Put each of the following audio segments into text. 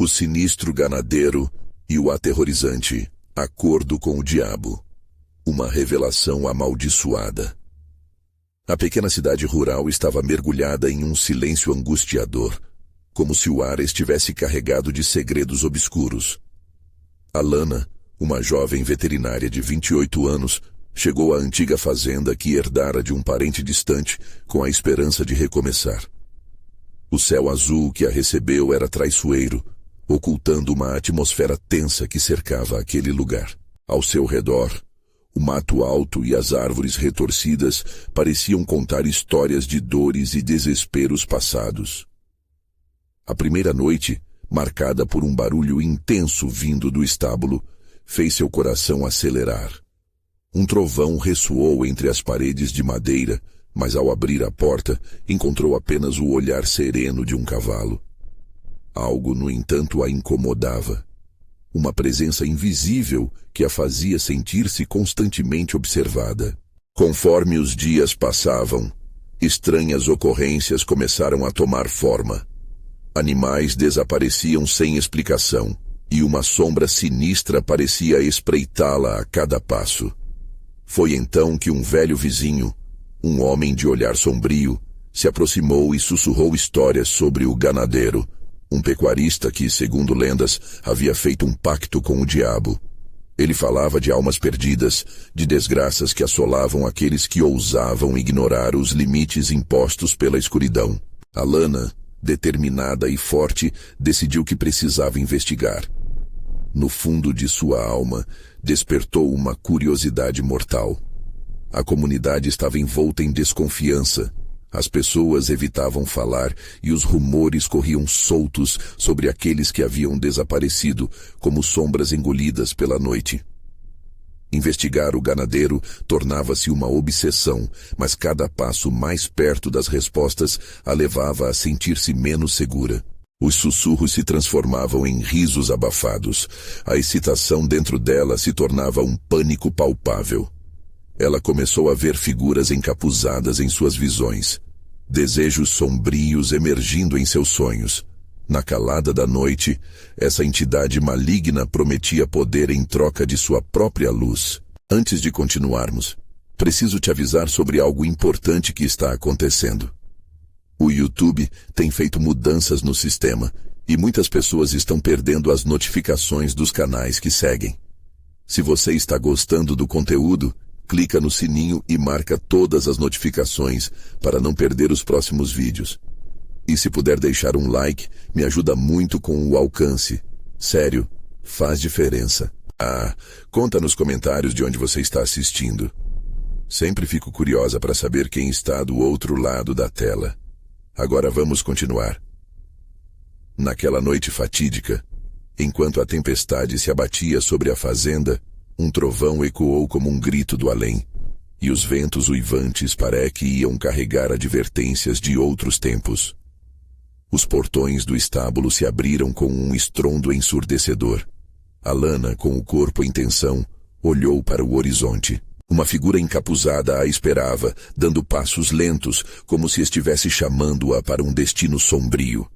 O sinistro ganadeiro e o aterrorizante acordo com o diabo. Uma revelação amaldiçoada. A pequena cidade rural estava mergulhada em um silêncio angustiador, como se o ar estivesse carregado de segredos obscuros. Alana, uma jovem veterinária de 28 anos, chegou à antiga fazenda que herdara de um parente distante com a esperança de recomeçar. O céu azul que a recebeu era traiçoeiro, ocultando uma atmosfera tensa que cercava aquele lugar. Ao seu redor, o mato alto e as árvores retorcidas pareciam contar histórias de dores e desesperos passados. A primeira noite, marcada por um barulho intenso vindo do estábulo, fez seu coração acelerar. Um trovão ressoou entre as paredes de madeira, mas ao abrir a porta, encontrou apenas o olhar sereno de um cavalo. Algo, no entanto, a incomodava. Uma presença invisível que a fazia sentir-se constantemente observada. Conforme os dias passavam, estranhas ocorrências começaram a tomar forma. Animais desapareciam sem explicação, e uma sombra sinistra parecia espreitá-la a cada passo. Foi então que um velho vizinho, um homem de olhar sombrio, se aproximou e sussurrou histórias sobre o ganadeiro, um pecuarista que, segundo lendas, havia feito um pacto com o diabo. Ele falava de almas perdidas, de desgraças que assolavam aqueles que ousavam ignorar os limites impostos pela escuridão. Alana, determinada e forte, decidiu que precisava investigar. No fundo de sua alma, despertou uma curiosidade mortal. A comunidade estava envolta em desconfiança. As pessoas evitavam falar e os rumores corriam soltos sobre aqueles que haviam desaparecido, como sombras engolidas pela noite. Investigar o ganadeiro tornava-se uma obsessão, mas cada passo mais perto das respostas a levava a sentir-se menos segura. Os sussurros se transformavam em risos abafados. A excitação dentro dela se tornava um pânico palpável. Ela começou a ver figuras encapuzadas em suas visões, desejos sombrios emergindo em seus sonhos. Na calada da noite, essa entidade maligna prometia poder em troca de sua própria luz. Antes de continuarmos, preciso te avisar sobre algo importante que está acontecendo. O YouTube tem feito mudanças no sistema e muitas pessoas estão perdendo as notificações dos canais que seguem. Se você está gostando do conteúdo, clica no sininho e marca todas as notificações para não perder os próximos vídeos. E se puder deixar um like, me ajuda muito com o alcance. Sério, faz diferença. Conta nos comentários de onde você está assistindo. Sempre fico curiosa para saber quem está do outro lado da tela. Agora vamos continuar. Naquela noite fatídica, enquanto a tempestade se abatia sobre a fazenda, um trovão ecoou como um grito do além, e os ventos uivantes parece que iam carregar advertências de outros tempos. Os portões do estábulo se abriram com um estrondo ensurdecedor. Alana, com o corpo em tensão, olhou para o horizonte. Uma figura encapuzada a esperava, dando passos lentos, como se estivesse chamando-a para um destino sombrio.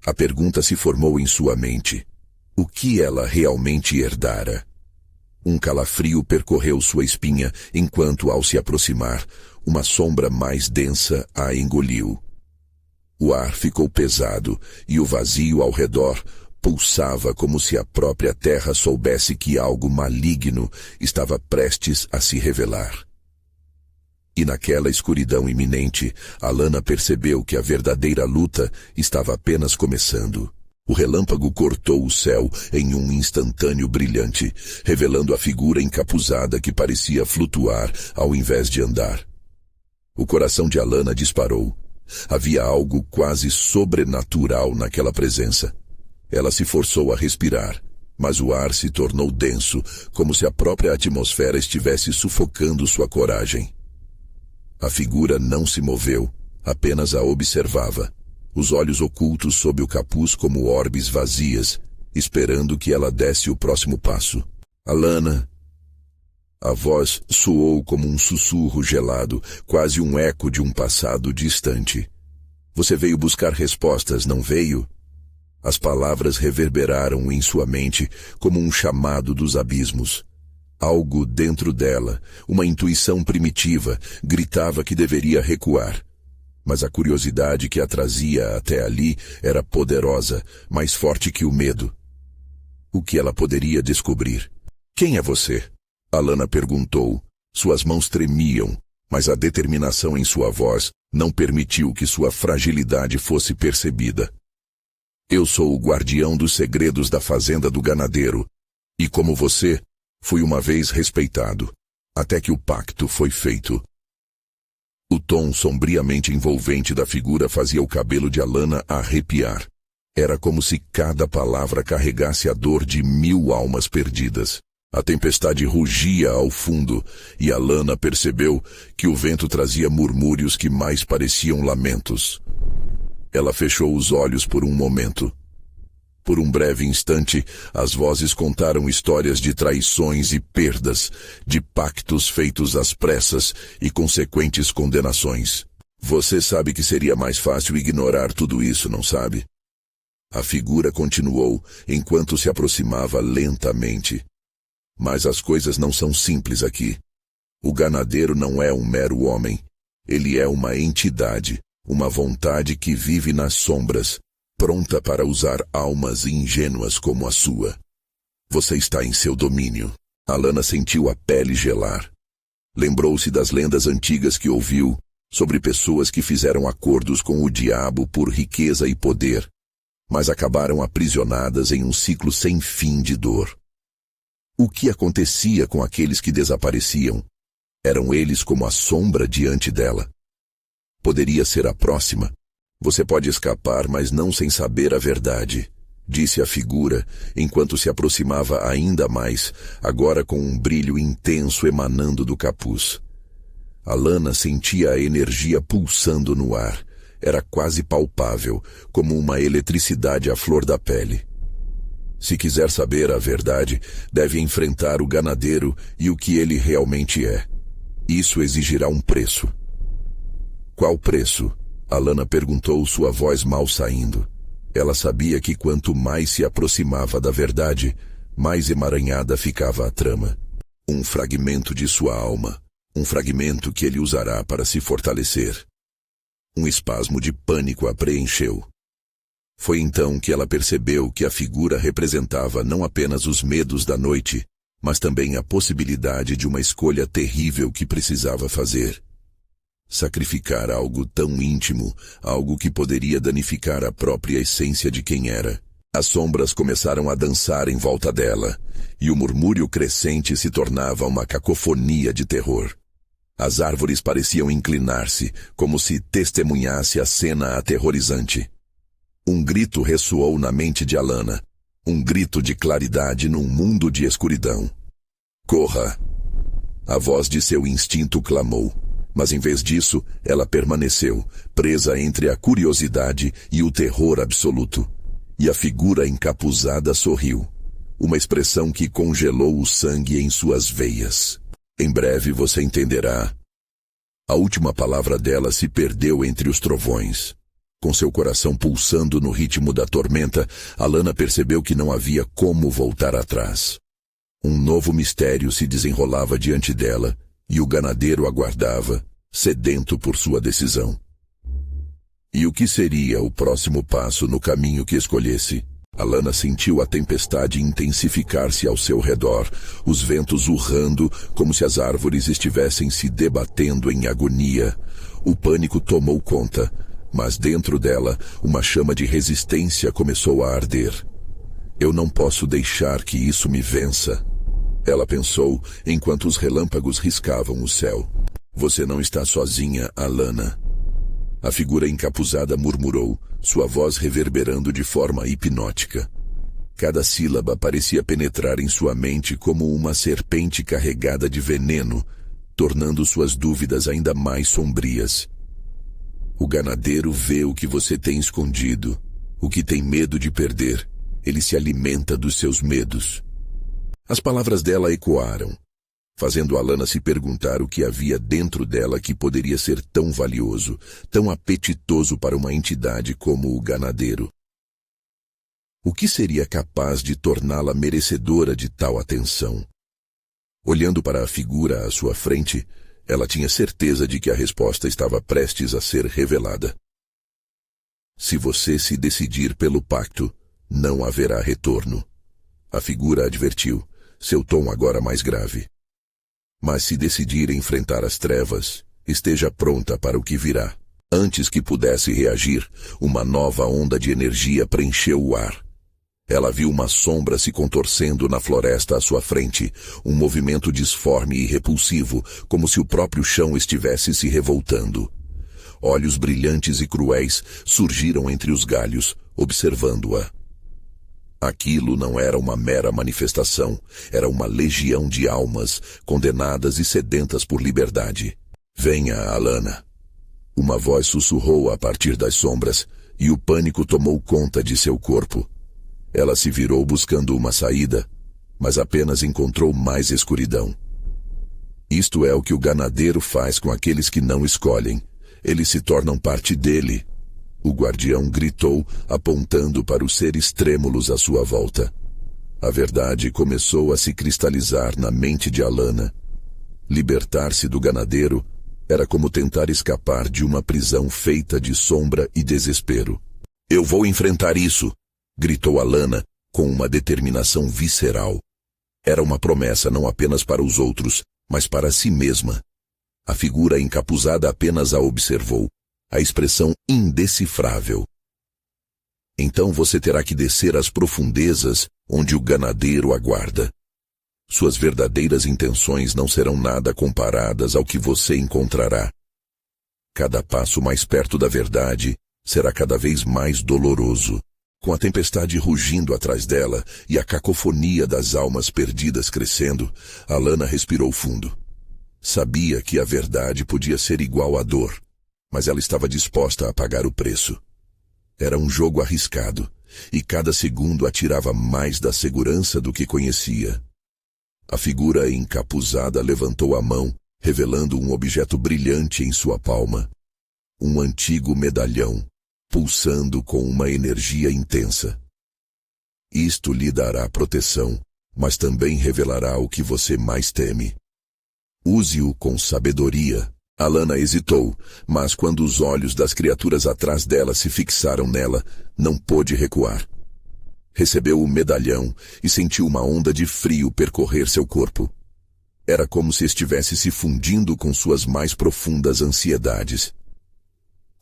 A pergunta se formou em sua mente. O que ela realmente herdara? Um calafrio percorreu sua espinha, enquanto, ao se aproximar, uma sombra mais densa a engoliu. O ar ficou pesado, e o vazio ao redor pulsava como se a própria terra soubesse que algo maligno estava prestes a se revelar. E naquela escuridão iminente, Alana percebeu que a verdadeira luta estava apenas começando. O relâmpago cortou o céu em um instantâneo brilhante, revelando a figura encapuzada que parecia flutuar ao invés de andar. O coração de Alana disparou. Havia algo quase sobrenatural naquela presença. Ela se forçou a respirar, mas o ar se tornou denso, como se a própria atmosfera estivesse sufocando sua coragem. A figura não se moveu, apenas a observava, os olhos ocultos sob o capuz como orbes vazias, esperando que ela desse o próximo passo. Alana. A voz soou como um sussurro gelado, quase um eco de um passado distante. Você veio buscar respostas, não veio? As palavras reverberaram em sua mente como um chamado dos abismos. Algo dentro dela, uma intuição primitiva, gritava que deveria recuar. Mas a curiosidade que a trazia até ali era poderosa, mais forte que o medo. O que ela poderia descobrir? Quem é você? Alana perguntou. Suas mãos tremiam, mas a determinação em sua voz não permitiu que sua fragilidade fosse percebida. Eu sou o guardião dos segredos da fazenda do ganadeiro, e como você, fui uma vez respeitado, até que o pacto foi feito. O tom sombriamente envolvente da figura fazia o cabelo de Alana arrepiar. Era como se cada palavra carregasse a dor de 1000 almas perdidas. A tempestade rugia ao fundo, e Alana percebeu que o vento trazia murmúrios que mais pareciam lamentos. Ela fechou os olhos por um momento. Por um breve instante, as vozes contaram histórias de traições e perdas, de pactos feitos às pressas e consequentes condenações. Você sabe que seria mais fácil ignorar tudo isso, não sabe? A figura continuou, enquanto se aproximava lentamente. Mas as coisas não são simples aqui. O ganadeiro não é um mero homem. Ele é uma entidade, uma vontade que vive nas sombras, pronta para usar almas ingênuas como a sua. Você está em seu domínio. Alana sentiu a pele gelar. Lembrou-se das lendas antigas que ouviu, sobre pessoas que fizeram acordos com o diabo por riqueza e poder, mas acabaram aprisionadas em um ciclo sem fim de dor. O que acontecia com aqueles que desapareciam? Eram eles como a sombra diante dela. Poderia ser a próxima. Você pode escapar, mas não sem saber a verdade, disse a figura, enquanto se aproximava ainda mais, agora com um brilho intenso emanando do capuz. Alana sentia a energia pulsando no ar. Era quase palpável, como uma eletricidade à flor da pele. Se quiser saber a verdade, deve enfrentar o ganadeiro e o que ele realmente é. Isso exigirá um preço. Qual preço? Alana perguntou, sua voz mal saindo. Ela sabia que quanto mais se aproximava da verdade, mais emaranhada ficava a trama. Um fragmento de sua alma, um fragmento que ele usará para se fortalecer. Um espasmo de pânico a preencheu. Foi então que ela percebeu que a figura representava não apenas os medos da noite, mas também a possibilidade de uma escolha terrível que precisava fazer. Sacrificar algo tão íntimo, algo que poderia danificar a própria essência de quem era. As sombras começaram a dançar em volta dela, e o murmúrio crescente se tornava uma cacofonia de terror. As árvores pareciam inclinar-se, como se testemunhasse a cena aterrorizante. Um grito ressoou na mente de Alana, um grito de claridade num mundo de escuridão. Corra! A voz de seu instinto clamou, mas em vez disso, ela permaneceu, presa entre a curiosidade e o terror absoluto. E a figura encapuzada sorriu, uma expressão que congelou o sangue em suas veias. Em breve você entenderá. A última palavra dela se perdeu entre os trovões. Com seu coração pulsando no ritmo da tormenta, Alana percebeu que não havia como voltar atrás. Um novo mistério se desenrolava diante dela, e o ganadeiro aguardava, sedento por sua decisão. E o que seria o próximo passo no caminho que escolhesse? Alana sentiu a tempestade intensificar-se ao seu redor, os ventos urrando como se as árvores estivessem se debatendo em agonia. O pânico tomou conta, mas dentro dela, uma chama de resistência começou a arder. Eu não posso deixar que isso me vença, ela pensou, enquanto os relâmpagos riscavam o céu. Você não está sozinha, Alana. A figura encapuzada murmurou, sua voz reverberando de forma hipnótica. Cada sílaba parecia penetrar em sua mente como uma serpente carregada de veneno, tornando suas dúvidas ainda mais sombrias. O ganadeiro vê o que você tem escondido, o que tem medo de perder. Ele se alimenta dos seus medos. As palavras dela ecoaram, fazendo Alana se perguntar o que havia dentro dela que poderia ser tão valioso, tão apetitoso para uma entidade como o ganadeiro. O que seria capaz de torná-la merecedora de tal atenção? Olhando para a figura à sua frente, ela tinha certeza de que a resposta estava prestes a ser revelada. Se você se decidir pelo pacto, não haverá retorno. A figura advertiu, seu tom agora mais grave. Mas se decidir enfrentar as trevas, esteja pronta para o que virá. Antes que pudesse reagir, uma nova onda de energia preencheu o ar. Ela viu uma sombra se contorcendo na floresta à sua frente, um movimento disforme e repulsivo, como se o próprio chão estivesse se revoltando. Olhos brilhantes e cruéis surgiram entre os galhos, observando-a. Aquilo não era uma mera manifestação, era uma legião de almas, condenadas e sedentas por liberdade. Venha, Alanna. Uma voz sussurrou a partir das sombras, e o pânico tomou conta de seu corpo. Ela se virou buscando uma saída, mas apenas encontrou mais escuridão. Isto é o que o ganadeiro faz com aqueles que não escolhem. Eles se tornam parte dele. O guardião gritou, apontando para os seres trêmulos à sua volta. A verdade começou a se cristalizar na mente de Alanna. Libertar-se do ganadeiro era como tentar escapar de uma prisão feita de sombra e desespero. Eu vou enfrentar isso! Gritou Alanna com uma determinação visceral. Era uma promessa não apenas para os outros, mas para si mesma. A figura encapuzada apenas a observou, a expressão indecifrável. Então você terá que descer às profundezas onde o ganadeiro aguarda. Suas verdadeiras intenções não serão nada comparadas ao que você encontrará. Cada passo mais perto da verdade será cada vez mais doloroso. Com a tempestade rugindo atrás dela e a cacofonia das almas perdidas crescendo, Alanna respirou fundo. Sabia que a verdade podia ser igual à dor, mas ela estava disposta a pagar o preço. Era um jogo arriscado, e cada segundo a tirava mais da segurança do que conhecia. A figura encapuzada levantou a mão, revelando um objeto brilhante em sua palma. Um antigo medalhão, pulsando com uma energia intensa. Isto lhe dará proteção, mas também revelará o que você mais teme. Use-o com sabedoria. Alanna hesitou, mas quando os olhos das criaturas atrás dela se fixaram nela, não pôde recuar. Recebeu o medalhão e sentiu uma onda de frio percorrer seu corpo. Era como se estivesse se fundindo com suas mais profundas ansiedades.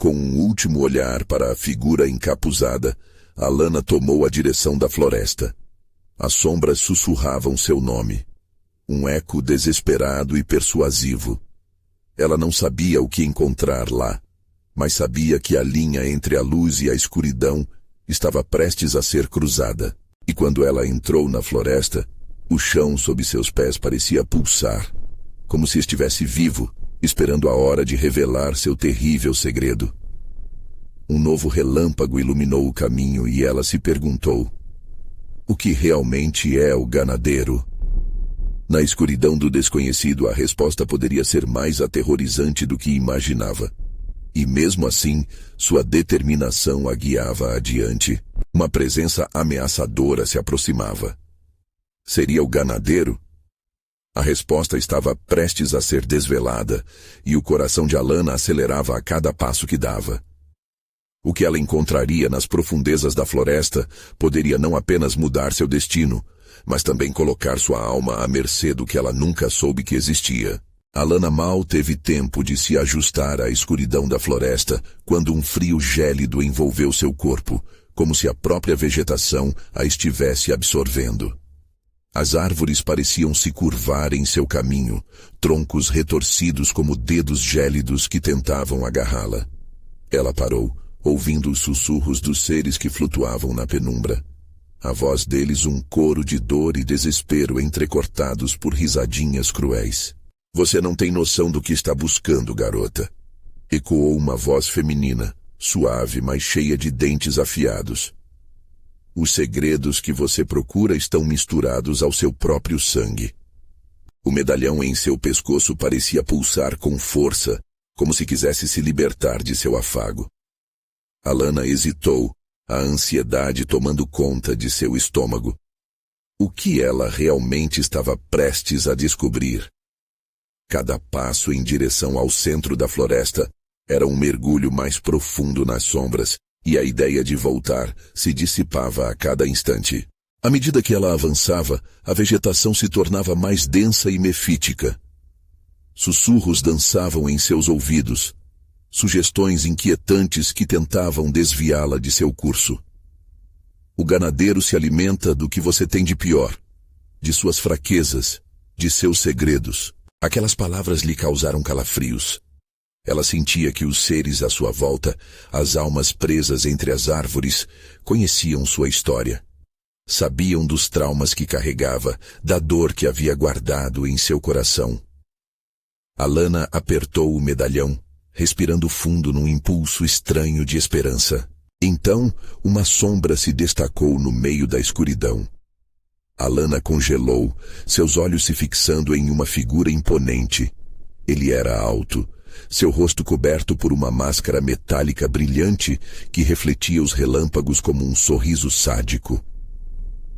Com um último olhar para a figura encapuzada, Alanna tomou a direção da floresta. As sombras sussurravam seu nome. Um eco desesperado e persuasivo. Ela não sabia o que encontrar lá, mas sabia que a linha entre a luz e a escuridão estava prestes a ser cruzada. E quando ela entrou na floresta, o chão sob seus pés parecia pulsar, como se estivesse vivo, esperando a hora de revelar seu terrível segredo. Um novo relâmpago iluminou o caminho e ela se perguntou: o que realmente é o ganadeiro? Na escuridão do desconhecido, a resposta poderia ser mais aterrorizante do que imaginava. E mesmo assim, sua determinação a guiava adiante. Uma presença ameaçadora se aproximava. Seria o ganadeiro? A resposta estava prestes a ser desvelada, e o coração de Alanna acelerava a cada passo que dava. O que ela encontraria nas profundezas da floresta poderia não apenas mudar seu destino, mas também colocar sua alma à mercê do que ela nunca soube que existia. Alanna mal teve tempo de se ajustar à escuridão da floresta quando um frio gélido envolveu seu corpo, como se a própria vegetação a estivesse absorvendo. As árvores pareciam se curvar em seu caminho, troncos retorcidos como dedos gélidos que tentavam agarrá-la. Ela parou, ouvindo os sussurros dos seres que flutuavam na penumbra. A voz deles um coro de dor e desespero entrecortados por risadinhas cruéis. Você não tem noção do que está buscando, garota. Ecoou uma voz feminina, suave, mas cheia de dentes afiados. Os segredos que você procura estão misturados ao seu próprio sangue. O medalhão em seu pescoço parecia pulsar com força, como se quisesse se libertar de seu afago. Alanna hesitou, a ansiedade tomando conta de seu estômago. O que ela realmente estava prestes a descobrir? Cada passo em direção ao centro da floresta era um mergulho mais profundo nas sombras, e a ideia de voltar se dissipava a cada instante. À medida que ela avançava, a vegetação se tornava mais densa e mefítica. Sussurros dançavam em seus ouvidos, sugestões inquietantes que tentavam desviá-la de seu curso. O ganadeiro se alimenta do que você tem de pior, de suas fraquezas, de seus segredos. Aquelas palavras lhe causaram calafrios. Ela sentia que os seres à sua volta, as almas presas entre as árvores, conheciam sua história. Sabiam dos traumas que carregava, da dor que havia guardado em seu coração. Alana apertou o medalhão, respirando fundo num impulso estranho de esperança. Então, uma sombra se destacou no meio da escuridão. Alana congelou, seus olhos se fixando em uma figura imponente. Ele era alto, seu rosto coberto por uma máscara metálica brilhante que refletia os relâmpagos como um sorriso sádico.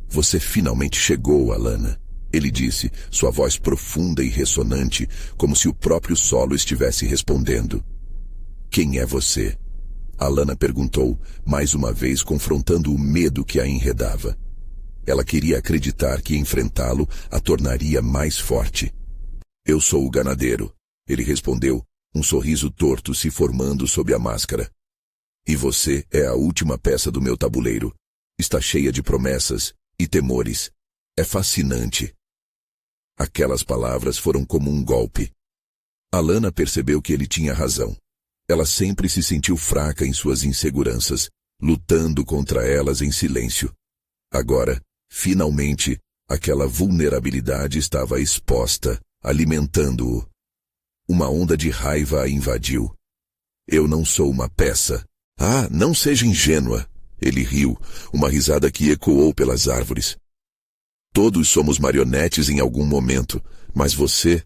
Você finalmente chegou, Alana, ele disse, sua voz profunda e ressonante, como se o próprio solo estivesse respondendo. Quem é você? Alana perguntou, mais uma vez confrontando o medo que a enredava. Ela queria acreditar que enfrentá-lo a tornaria mais forte. Eu sou o ganadeiro, ele respondeu, um sorriso torto se formando sob a máscara. E você é a última peça do meu tabuleiro. Está cheia de promessas e temores. É fascinante. Aquelas palavras foram como um golpe. Alana percebeu que ele tinha razão. Ela sempre se sentiu fraca em suas inseguranças, lutando contra elas em silêncio. Agora, finalmente, aquela vulnerabilidade estava exposta, alimentando-o. Uma onda de raiva a invadiu. Eu não sou uma peça. Ah, não seja ingênua. Ele riu, uma risada que ecoou pelas árvores. Todos somos marionetes em algum momento, mas você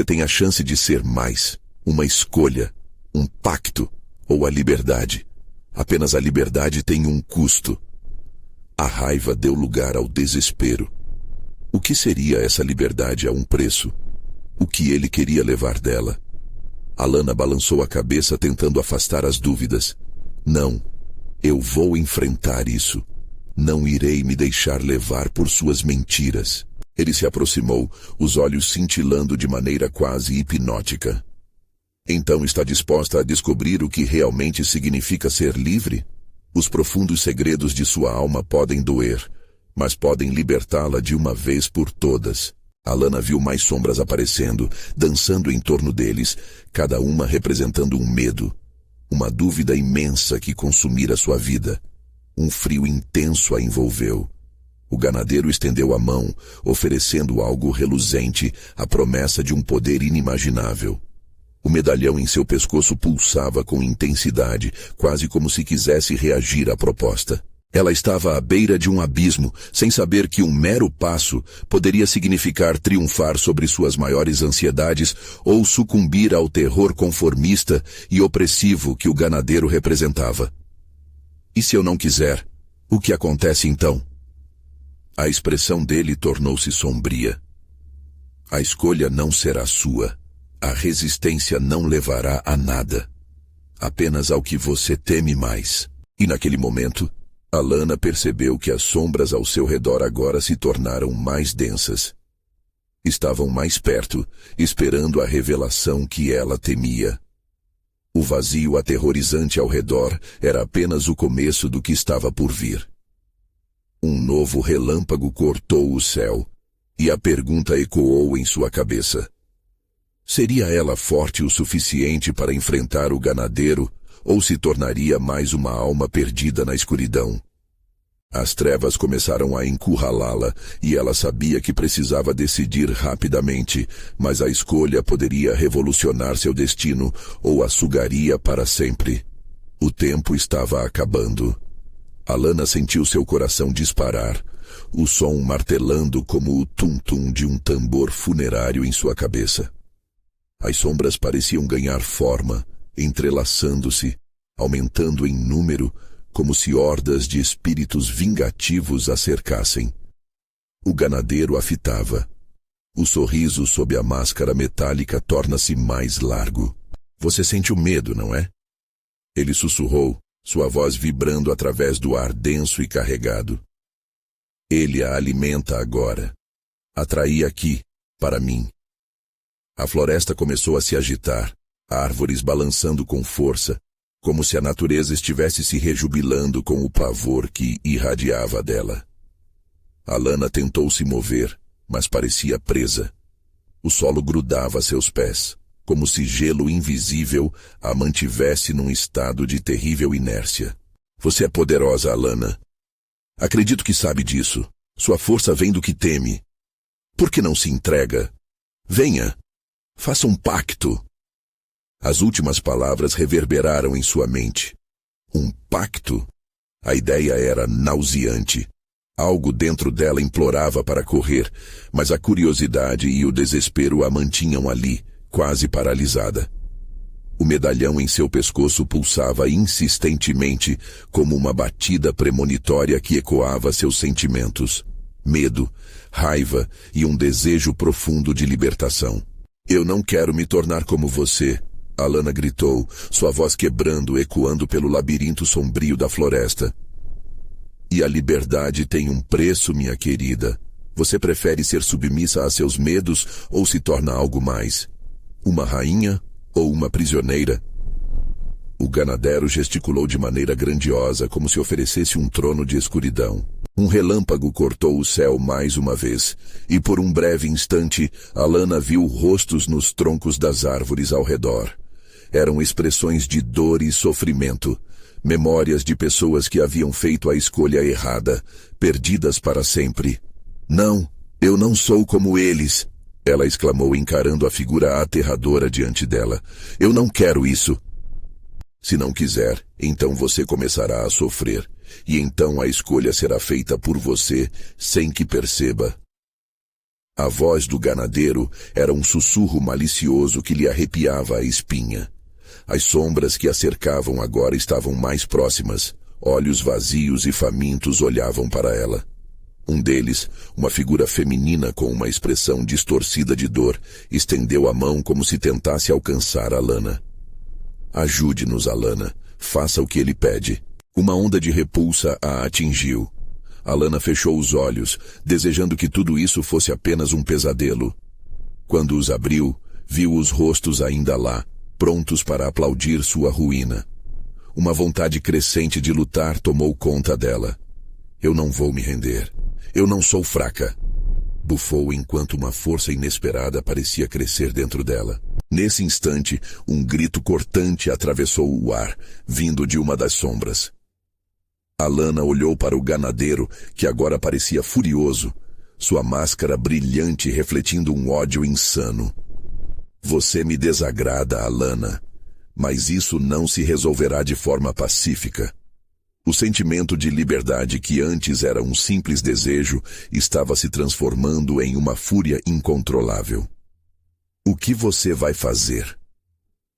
tem a chance de ser mais. Uma escolha, um pacto ou a liberdade. Apenas a liberdade tem um custo. A raiva deu lugar ao desespero. O que seria essa liberdade a um preço? O que ele queria levar dela? Alana balançou a cabeça tentando afastar as dúvidas. Não, eu vou enfrentar isso. Não irei me deixar levar por suas mentiras. Ele se aproximou, os olhos cintilando de maneira quase hipnótica. Então está disposta a descobrir o que realmente significa ser livre? Os profundos segredos de sua alma podem doer, mas podem libertá-la de uma vez por todas. Alana viu mais sombras aparecendo, dançando em torno deles, cada uma representando um medo, uma dúvida imensa que consumira sua vida. Um frio intenso a envolveu. O ganadeiro estendeu a mão, oferecendo algo reluzente, a promessa de um poder inimaginável. O medalhão em seu pescoço pulsava com intensidade, quase como se quisesse reagir à proposta. Ela estava à beira de um abismo, sem saber que um mero passo poderia significar triunfar sobre suas maiores ansiedades ou sucumbir ao terror conformista e opressivo que o ganadeiro representava. E se eu não quiser, o que acontece então? A expressão dele tornou-se sombria. A escolha não será sua. A resistência não levará a nada. Apenas ao que você teme mais. E naquele momento, Alana percebeu que as sombras ao seu redor agora se tornaram mais densas. Estavam mais perto, esperando a revelação que ela temia. O vazio aterrorizante ao redor era apenas o começo do que estava por vir. Um novo relâmpago cortou o céu, e a pergunta ecoou em sua cabeça. Seria ela forte o suficiente para enfrentar o ganadeiro, ou se tornaria mais uma alma perdida na escuridão? As trevas começaram a encurralá-la, e ela sabia que precisava decidir rapidamente, mas a escolha poderia revolucionar seu destino ou a sugaria para sempre. O tempo estava acabando. Alana sentiu seu coração disparar, o som martelando como o tum-tum de um tambor funerário em sua cabeça. As sombras pareciam ganhar forma, entrelaçando-se, aumentando em número, como se hordas de espíritos vingativos a cercassem. O ganadeiro a fitava. O sorriso sob a máscara metálica torna-se mais largo. Você sente o medo, não é? Ele sussurrou, sua voz vibrando através do ar denso e carregado. Ele a alimenta agora. Atraí aqui, para mim. A floresta começou a se agitar, árvores balançando com força, como se a natureza estivesse se rejubilando com o pavor que irradiava dela. Alana tentou se mover, mas parecia presa. O solo grudava a seus pés, como se gelo invisível a mantivesse num estado de terrível inércia. Você é poderosa, Alana. Acredito que sabe disso. Sua força vem do que teme. Por que não se entrega? Venha. Faça um pacto. As últimas palavras reverberaram em sua mente. Um pacto? A ideia era nauseante. Algo dentro dela implorava para correr, mas a curiosidade e o desespero a mantinham ali, quase paralisada. O medalhão em seu pescoço pulsava insistentemente, como uma batida premonitória que ecoava seus sentimentos. Medo, raiva e um desejo profundo de libertação. Eu não quero me tornar como você, Alana gritou, sua voz quebrando, ecoando pelo labirinto sombrio da floresta. E a liberdade tem um preço, minha querida. Você prefere ser submissa a seus medos ou se torna algo mais? Uma rainha ou uma prisioneira? O ganadeiro gesticulou de maneira grandiosa, como se oferecesse um trono de escuridão. Um relâmpago cortou o céu mais uma vez, e por um breve instante, Alana viu rostos nos troncos das árvores ao redor. Eram expressões de dor e sofrimento, memórias de pessoas que haviam feito a escolha errada, perdidas para sempre. Não, eu não sou como eles, ela exclamou encarando a figura aterradora diante dela. Eu não quero isso. Se não quiser, então você começará a sofrer, e então a escolha será feita por você sem que perceba. A voz do ganadeiro era um sussurro malicioso que lhe arrepiava a espinha. As sombras que a cercavam agora estavam mais próximas. Olhos vazios e famintos olhavam para ela. Um deles, uma figura feminina com uma expressão distorcida de dor, estendeu a mão como se tentasse alcançar Alana. Ajude-nos, Alana. Faça o que ele pede. Uma onda de repulsa a atingiu. Alana fechou os olhos, desejando que tudo isso fosse apenas um pesadelo. Quando os abriu, viu os rostos ainda lá, prontos para aplaudir sua ruína. Uma vontade crescente de lutar tomou conta dela. Eu não vou me render. Eu não sou fraca. Bufou enquanto uma força inesperada parecia crescer dentro dela. Nesse instante, um grito cortante atravessou o ar, vindo de uma das sombras. Alana olhou para o ganadeiro, que agora parecia furioso, sua máscara brilhante refletindo um ódio insano. Você me desagrada, Alana, mas isso não se resolverá de forma pacífica. O sentimento de liberdade que antes era um simples desejo estava se transformando em uma fúria incontrolável. O que você vai fazer?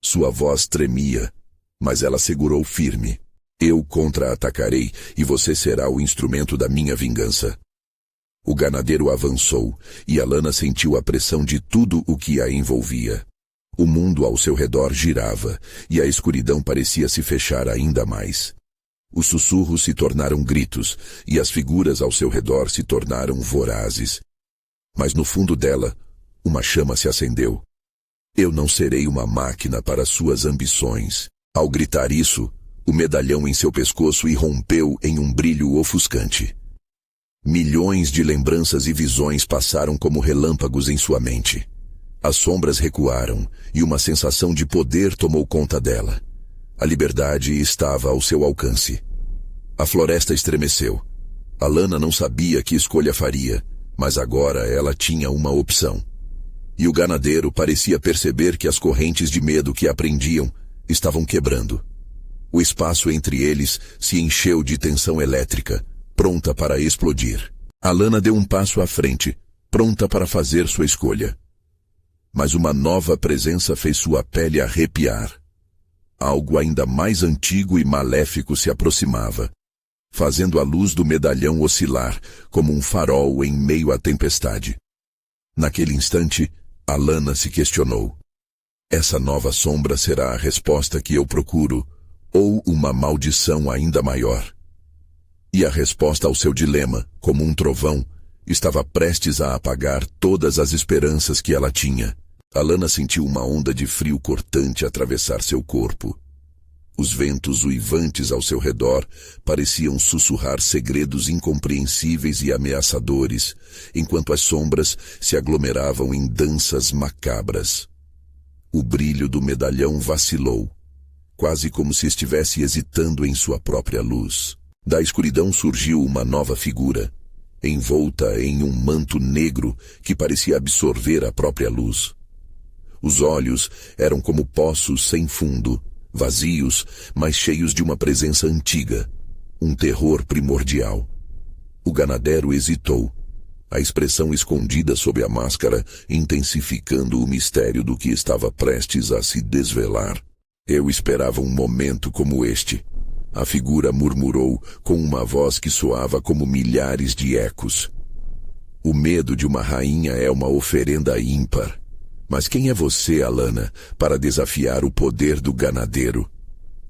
Sua voz tremia, mas ela segurou firme. Eu contra-atacarei e você será o instrumento da minha vingança. O ganadeiro avançou e Alana sentiu a pressão de tudo o que a envolvia. O mundo ao seu redor girava e a escuridão parecia se fechar ainda mais. Os sussurros se tornaram gritos e as figuras ao seu redor se tornaram vorazes. Mas no fundo dela, uma chama se acendeu. Eu não serei uma máquina para suas ambições. Ao gritar isso, o medalhão em seu pescoço irrompeu em um brilho ofuscante. Milhões de lembranças e visões passaram como relâmpagos em sua mente. As sombras recuaram e uma sensação de poder tomou conta dela. A liberdade estava ao seu alcance. A floresta estremeceu. Alana não sabia que escolha faria, mas agora ela tinha uma opção. E o ganadeiro parecia perceber que as correntes de medo que a prendiam estavam quebrando. O espaço entre eles se encheu de tensão elétrica, pronta para explodir. Alana deu um passo à frente, pronta para fazer sua escolha. Mas uma nova presença fez sua pele arrepiar. Algo ainda mais antigo e maléfico se aproximava, fazendo a luz do medalhão oscilar como um farol em meio à tempestade. Naquele instante, Alanna se questionou. Essa nova sombra será a resposta que eu procuro, ou uma maldição ainda maior? E a resposta ao seu dilema, como um trovão, estava prestes a apagar todas as esperanças que ela tinha. Alanna sentiu uma onda de frio cortante atravessar seu corpo. Os ventos uivantes ao seu redor pareciam sussurrar segredos incompreensíveis e ameaçadores, enquanto as sombras se aglomeravam em danças macabras. O brilho do medalhão vacilou, quase como se estivesse hesitando em sua própria luz. Da escuridão surgiu uma nova figura, envolta em um manto negro que parecia absorver a própria luz. Os olhos eram como poços sem fundo, vazios, mas cheios de uma presença antiga, um terror primordial. O ganadero hesitou, a expressão escondida sob a máscara intensificando o mistério do que estava prestes a se desvelar. Eu esperava um momento como este. A figura murmurou com uma voz que soava como milhares de ecos. O medo de uma rainha é uma oferenda ímpar. Mas quem é você, Alanna, para desafiar o poder do ganadeiro?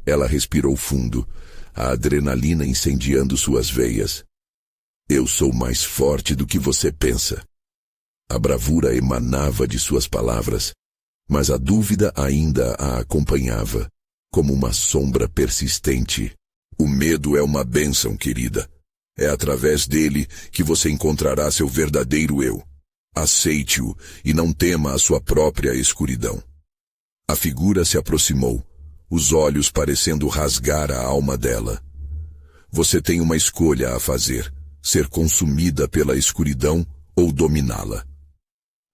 Ela respirou fundo, a adrenalina incendiando suas veias. Eu sou mais forte do que você pensa. A bravura emanava de suas palavras, mas a dúvida ainda a acompanhava, como uma sombra persistente. O medo é uma bênção, querida. É através dele que você encontrará seu verdadeiro eu. Aceite-o e não tema a sua própria escuridão. A figura se aproximou, os olhos parecendo rasgar a alma dela. Você tem uma escolha a fazer, ser consumida pela escuridão ou dominá-la.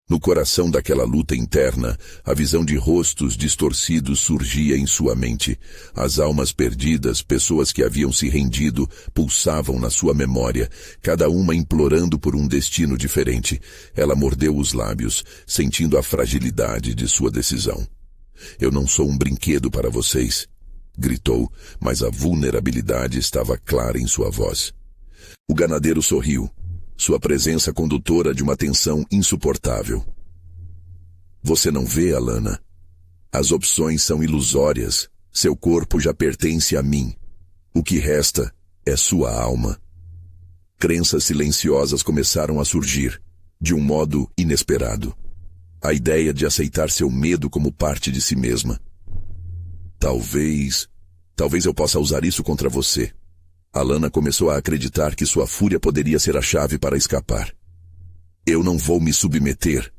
No coração daquela luta interna, a visão de rostos distorcidos surgia em sua mente. As almas perdidas, pessoas que haviam se rendido, pulsavam na sua memória, cada uma implorando por um destino diferente. Ela mordeu os lábios, sentindo a fragilidade de sua decisão. Eu não sou um brinquedo para vocês, gritou, mas a vulnerabilidade estava clara em sua voz. O ganadeiro sorriu. Sua presença condutora de uma tensão insuportável. Você não vê, Alanna? As opções são ilusórias. Seu corpo já pertence a mim. O que resta é sua alma. Crenças silenciosas começaram a surgir, de um modo inesperado. A ideia de aceitar seu medo como parte de si mesma. Talvez eu possa usar isso contra você. Alanna começou a acreditar que sua fúria poderia ser a chave para escapar. Eu não vou me submeter.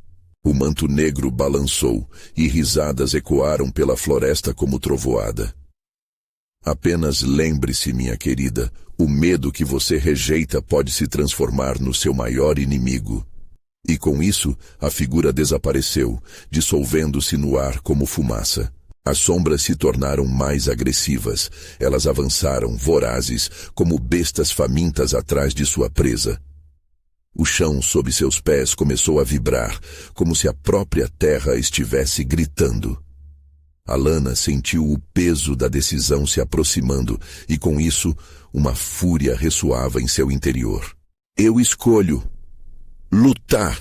O manto negro balançou e risadas ecoaram pela floresta como trovoada. Apenas lembre-se, minha querida, o medo que você rejeita pode se transformar no seu maior inimigo. E com isso, a figura desapareceu, dissolvendo-se no ar como fumaça. As sombras se tornaram mais agressivas. Elas avançaram, vorazes, como bestas famintas atrás de sua presa. O chão sob seus pés começou a vibrar, como se a própria terra estivesse gritando. Alanna sentiu o peso da decisão se aproximando, e com isso, uma fúria ressoava em seu interior. Eu escolho lutar!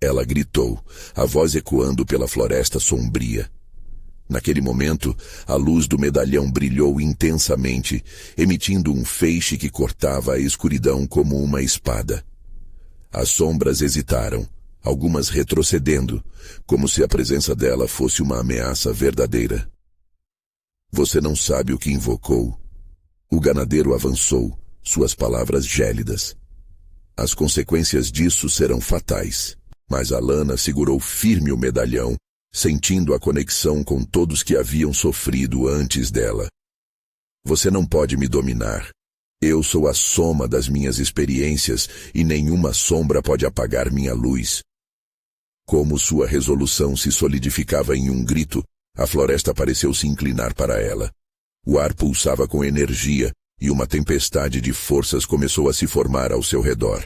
Ela gritou, a voz ecoando pela floresta sombria. Naquele momento, a luz do medalhão brilhou intensamente, emitindo um feixe que cortava a escuridão como uma espada. As sombras hesitaram, algumas retrocedendo, como se a presença dela fosse uma ameaça verdadeira. Você não sabe o que invocou. O ganadeiro avançou, suas palavras gélidas. As consequências disso serão fatais, mas Alanna segurou firme o medalhão, sentindo a conexão com todos que haviam sofrido antes dela. Você não pode me dominar. Eu sou a soma das minhas experiências e nenhuma sombra pode apagar minha luz. Como sua resolução se solidificava em um grito, a floresta pareceu se inclinar para ela. O ar pulsava com energia e uma tempestade de forças começou a se formar ao seu redor.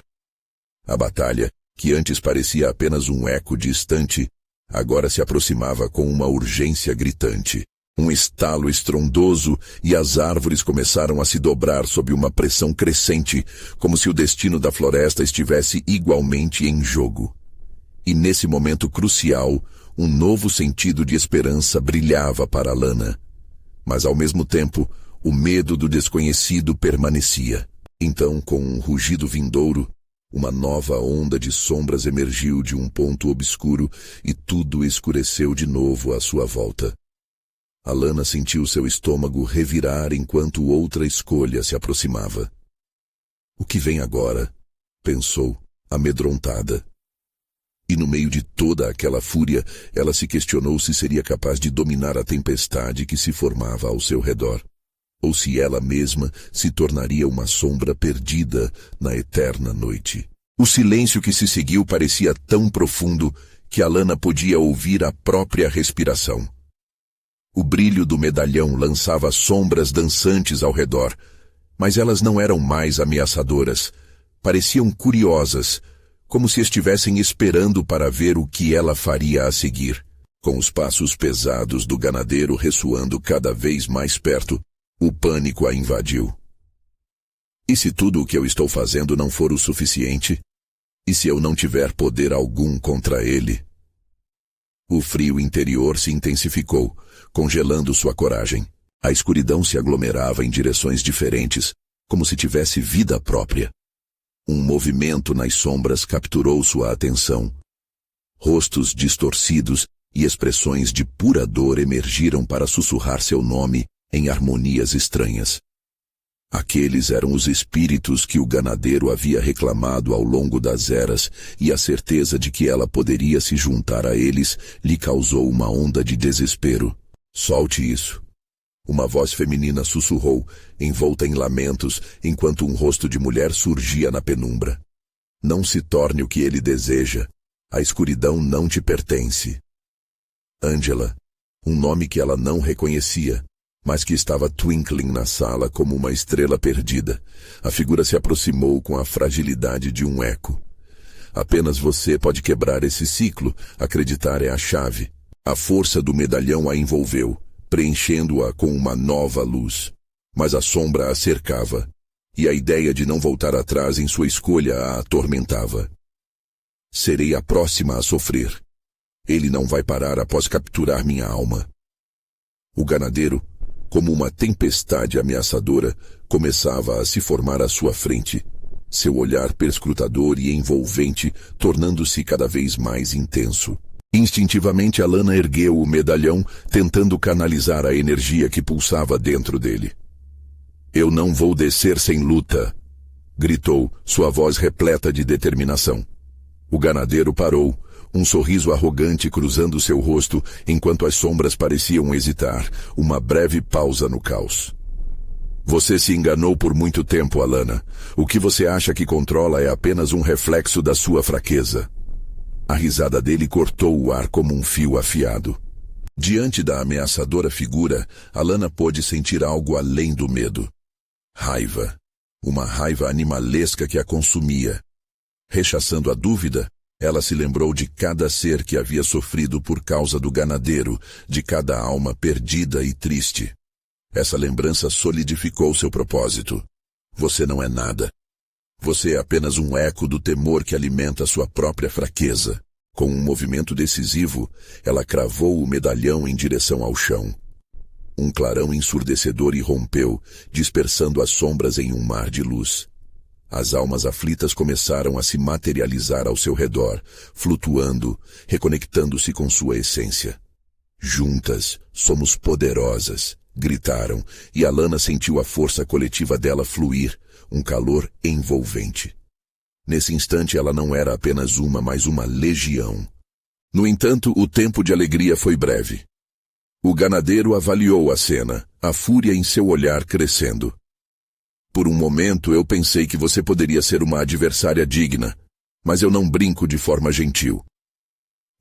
A batalha, que antes parecia apenas um eco distante, agora se aproximava com uma urgência gritante. Um estalo estrondoso e as árvores começaram a se dobrar sob uma pressão crescente, como se o destino da floresta estivesse igualmente em jogo. E nesse momento crucial, um novo sentido de esperança brilhava para Alana. Mas ao mesmo tempo, o medo do desconhecido permanecia. Então, com um rugido vindouro, uma nova onda de sombras emergiu de um ponto obscuro e tudo escureceu de novo à sua volta. Alana sentiu seu estômago revirar enquanto outra escolha se aproximava. O que vem agora? Pensou, amedrontada. E no meio de toda aquela fúria, ela se questionou se seria capaz de dominar a tempestade que se formava ao seu redor, ou se ela mesma se tornaria uma sombra perdida na eterna noite. O silêncio que se seguiu parecia tão profundo que Alana podia ouvir a própria respiração. O brilho do medalhão lançava sombras dançantes ao redor, mas elas não eram mais ameaçadoras. Pareciam curiosas, como se estivessem esperando para ver o que ela faria a seguir. Com os passos pesados do ganadeiro ressoando cada vez mais perto, o pânico a invadiu. E se tudo o que eu estou fazendo não for o suficiente? E se eu não tiver poder algum contra ele? O frio interior se intensificou, congelando sua coragem. A escuridão se aglomerava em direções diferentes, como se tivesse vida própria. Um movimento nas sombras capturou sua atenção. Rostos distorcidos e expressões de pura dor emergiram para sussurrar seu nome em harmonias estranhas. Aqueles eram os espíritos que o ganadeiro havia reclamado ao longo das eras, e a certeza de que ela poderia se juntar a eles lhe causou uma onda de desespero. Solte isso. Uma voz feminina sussurrou, envolta em lamentos, enquanto um rosto de mulher surgia na penumbra. Não se torne o que ele deseja. A escuridão não te pertence. Angela, um nome que ela não reconhecia, mas que estava twinkling na sala como uma estrela perdida. A figura se aproximou com a fragilidade de um eco. Apenas você pode quebrar esse ciclo, acreditar é a chave. A força do medalhão a envolveu, preenchendo-a com uma nova luz. Mas a sombra a cercava, e a ideia de não voltar atrás em sua escolha a atormentava. Serei a próxima a sofrer. Ele não vai parar após capturar minha alma. O ganadeiro, como uma tempestade ameaçadora, começava a se formar à sua frente, seu olhar perscrutador e envolvente tornando-se cada vez mais intenso. Instintivamente, Alana ergueu o medalhão, tentando canalizar a energia que pulsava dentro dele. Eu não vou descer sem luta, gritou, sua voz repleta de determinação. O ganadeiro parou, um sorriso arrogante cruzando seu rosto, enquanto as sombras pareciam hesitar, uma breve pausa no caos. Você se enganou por muito tempo, Alana. O que você acha que controla é apenas um reflexo da sua fraqueza. A risada dele cortou o ar como um fio afiado. Diante da ameaçadora figura, Alana pôde sentir algo além do medo. Raiva. Uma raiva animalesca que a consumia. Rechaçando a dúvida, ela se lembrou de cada ser que havia sofrido por causa do ganadeiro, de cada alma perdida e triste. Essa lembrança solidificou seu propósito. Você não é nada. Você é apenas um eco do temor que alimenta sua própria fraqueza. Com um movimento decisivo, ela cravou o medalhão em direção ao chão. Um clarão ensurdecedor irrompeu, dispersando as sombras em um mar de luz. As almas aflitas começaram a se materializar ao seu redor, flutuando, reconectando-se com sua essência. Juntas, somos poderosas, gritaram, e Alana sentiu a força coletiva dela fluir, um calor envolvente. Nesse instante ela não era apenas uma, mas uma legião. No entanto, o tempo de alegria foi breve. O ganadeiro avaliou a cena, a fúria em seu olhar crescendo. Por um momento eu pensei que você poderia ser uma adversária digna, mas eu não brinco de forma gentil.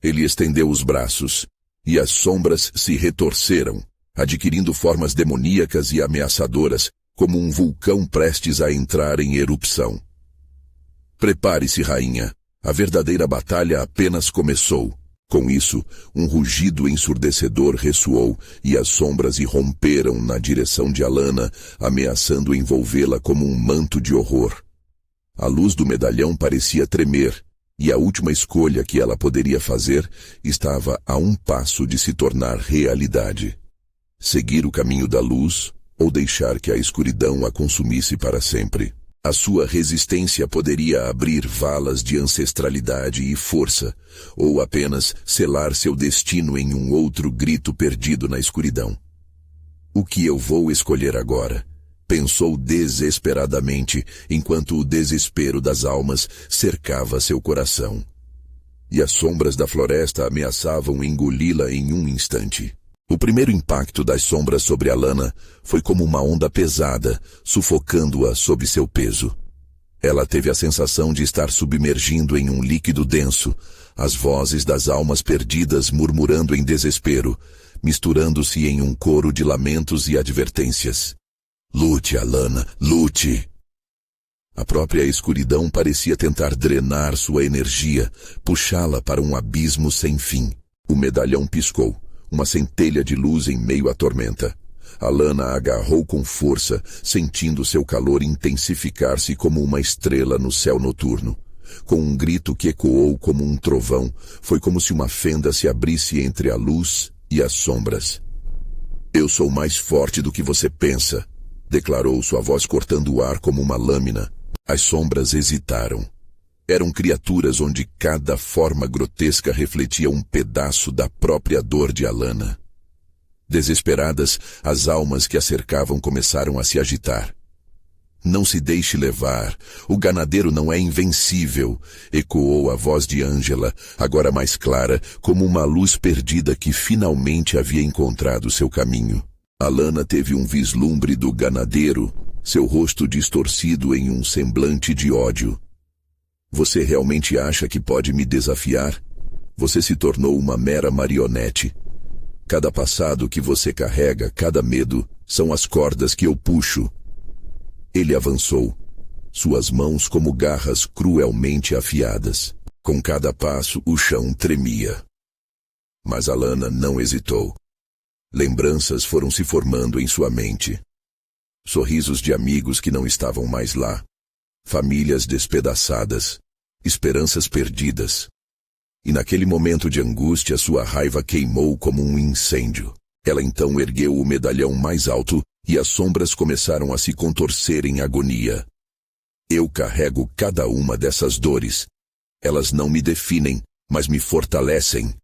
Ele estendeu os braços, e as sombras se retorceram, adquirindo formas demoníacas e ameaçadoras, como um vulcão prestes a entrar em erupção. Prepare-se, rainha. A verdadeira batalha apenas começou. Com isso, um rugido ensurdecedor ressoou e as sombras irromperam na direção de Alanna, ameaçando envolvê-la como um manto de horror. A luz do medalhão parecia tremer, e a última escolha que ela poderia fazer estava a um passo de se tornar realidade. Seguir o caminho da luz ou deixar que a escuridão a consumisse para sempre. A sua resistência poderia abrir valas de ancestralidade e força, ou apenas selar seu destino em um outro grito perdido na escuridão. O que eu vou escolher agora? Pensou desesperadamente, enquanto o desespero das almas cercava seu coração. E as sombras da floresta ameaçavam engoli-la em um instante. O primeiro impacto das sombras sobre Alanna foi como uma onda pesada, sufocando-a sob seu peso. Ela teve a sensação de estar submergindo em um líquido denso, as vozes das almas perdidas murmurando em desespero, misturando-se em um coro de lamentos e advertências. Lute, Alanna, lute! A própria escuridão parecia tentar drenar sua energia, puxá-la para um abismo sem fim. O medalhão piscou. Uma centelha de luz em meio à tormenta. Alanna agarrou com força, sentindo seu calor intensificar-se como uma estrela no céu noturno. Com um grito que ecoou como um trovão, foi como se uma fenda se abrisse entre a luz e as sombras. Eu sou mais forte do que você pensa, declarou sua voz cortando o ar como uma lâmina. As sombras hesitaram. Eram criaturas onde cada forma grotesca refletia um pedaço da própria dor de Alanna. Desesperadas, as almas que a cercavam começaram a se agitar. Não se deixe levar, o ganadeiro não é invencível, ecoou a voz de Angela, agora mais clara, como uma luz perdida que finalmente havia encontrado seu caminho. Alanna teve um vislumbre do ganadeiro, seu rosto distorcido em um semblante de ódio. Você realmente acha que pode me desafiar? Você se tornou uma mera marionete. Cada passado que você carrega, cada medo, são as cordas que eu puxo. Ele avançou, suas mãos como garras cruelmente afiadas. Com cada passo, o chão tremia. Mas Alanna não hesitou. Lembranças foram se formando em sua mente. Sorrisos de amigos que não estavam mais lá. Famílias despedaçadas, esperanças perdidas. E naquele momento de angústia, sua raiva queimou como um incêndio. Ela então ergueu o medalhão mais alto e as sombras começaram a se contorcer em agonia. Eu carrego cada uma dessas dores. Elas não me definem, mas me fortalecem.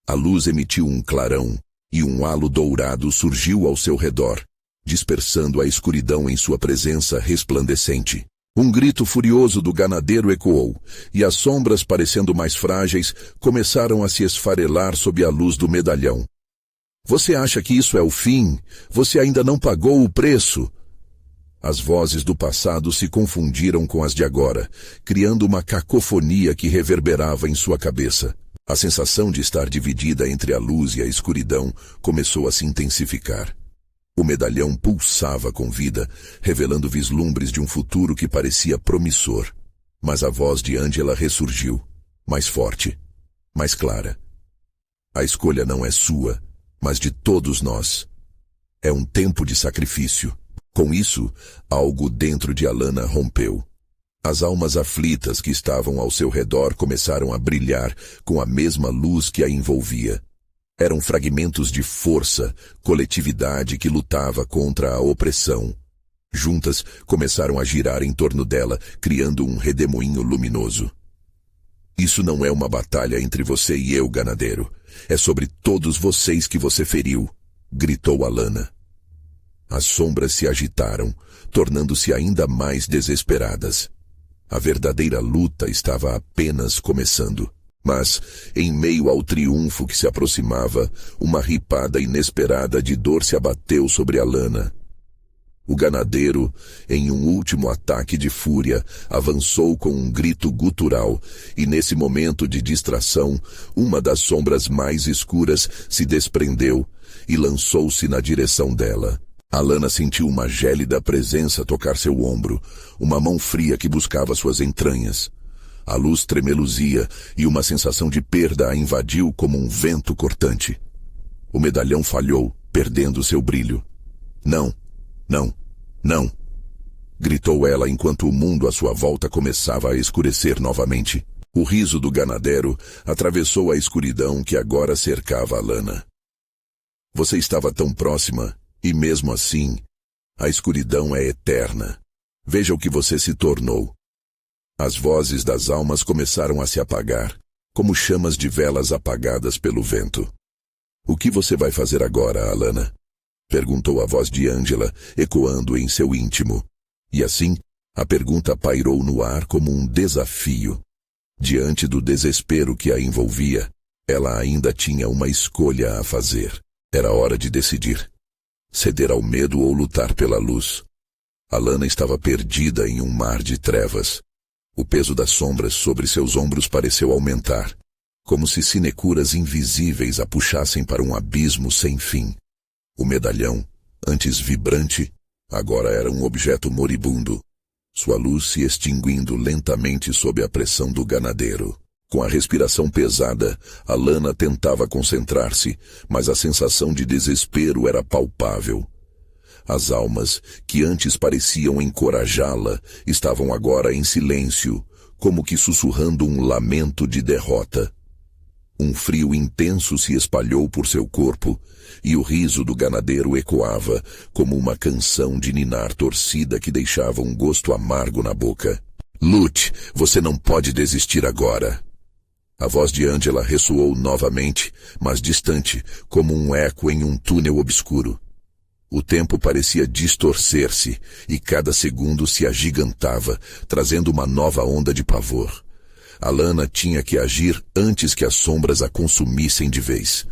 A luz emitiu um clarão e um halo dourado surgiu ao seu redor, dispersando a escuridão em sua presença resplandecente. Um grito furioso do ganadeiro ecoou, e as sombras, parecendo mais frágeis, começaram a se esfarelar sob a luz do medalhão. Você acha que isso é o fim? Você ainda não pagou o preço? As vozes do passado se confundiram com as de agora, criando uma cacofonia que reverberava em sua cabeça. A sensação de estar dividida entre a luz e a escuridão começou a se intensificar. O medalhão pulsava com vida, revelando vislumbres de um futuro que parecia promissor. Mas a voz de Angela ressurgiu, mais forte, mais clara. A escolha não é sua, mas de todos nós. É um tempo de sacrifício. Com isso, algo dentro de Alanna rompeu. As almas aflitas que estavam ao seu redor começaram a brilhar com a mesma luz que a envolvia. Eram fragmentos de força, coletividade que lutava contra a opressão. Juntas, começaram a girar em torno dela, criando um redemoinho luminoso. Isso não é uma batalha entre você e eu, ganadeiro. É sobre todos vocês que você feriu, gritou Alanna. As sombras se agitaram, tornando-se ainda mais desesperadas. A verdadeira luta estava apenas começando. Mas, em meio ao triunfo que se aproximava, uma ripada inesperada de dor se abateu sobre Alanna. O ganadeiro, em um último ataque de fúria, avançou com um grito gutural, e nesse momento de distração, uma das sombras mais escuras se desprendeu e lançou-se na direção dela. Alanna sentiu uma gélida presença tocar seu ombro, uma mão fria que buscava suas entranhas. A luz tremeluzia e uma sensação de perda a invadiu como um vento cortante. O medalhão falhou, perdendo seu brilho. Não, não, não! Gritou ela enquanto o mundo à sua volta começava a escurecer novamente. O riso do ganadero atravessou a escuridão que agora cercava Alana. Você estava tão próxima, e mesmo assim, a escuridão é eterna. Veja o que você se tornou. As vozes das almas começaram a se apagar, como chamas de velas apagadas pelo vento. O que você vai fazer agora, Alana? Perguntou a voz de Angela, ecoando em seu íntimo. E assim, a pergunta pairou no ar como um desafio. Diante do desespero que a envolvia, ela ainda tinha uma escolha a fazer. Era hora de decidir. Ceder ao medo ou lutar pela luz. Alana estava perdida em um mar de trevas. O peso das sombras sobre seus ombros pareceu aumentar, como se sinecuras invisíveis a puxassem para um abismo sem fim. O medalhão, antes vibrante, agora era um objeto moribundo, sua luz se extinguindo lentamente sob a pressão do ganadeiro. Com a respiração pesada, Alana tentava concentrar-se, mas a sensação de desespero era palpável. As almas, que antes pareciam encorajá-la, estavam agora em silêncio, como que sussurrando um lamento de derrota. Um frio intenso se espalhou por seu corpo, e o riso do ganadeiro ecoava, como uma canção de ninar torcida que deixava um gosto amargo na boca. Lute, você não pode desistir agora. A voz de Angela ressoou novamente, mas distante, como um eco em um túnel obscuro. O tempo parecia distorcer-se, e cada segundo se agigantava, trazendo uma nova onda de pavor. Alana tinha que agir antes que as sombras a consumissem de vez.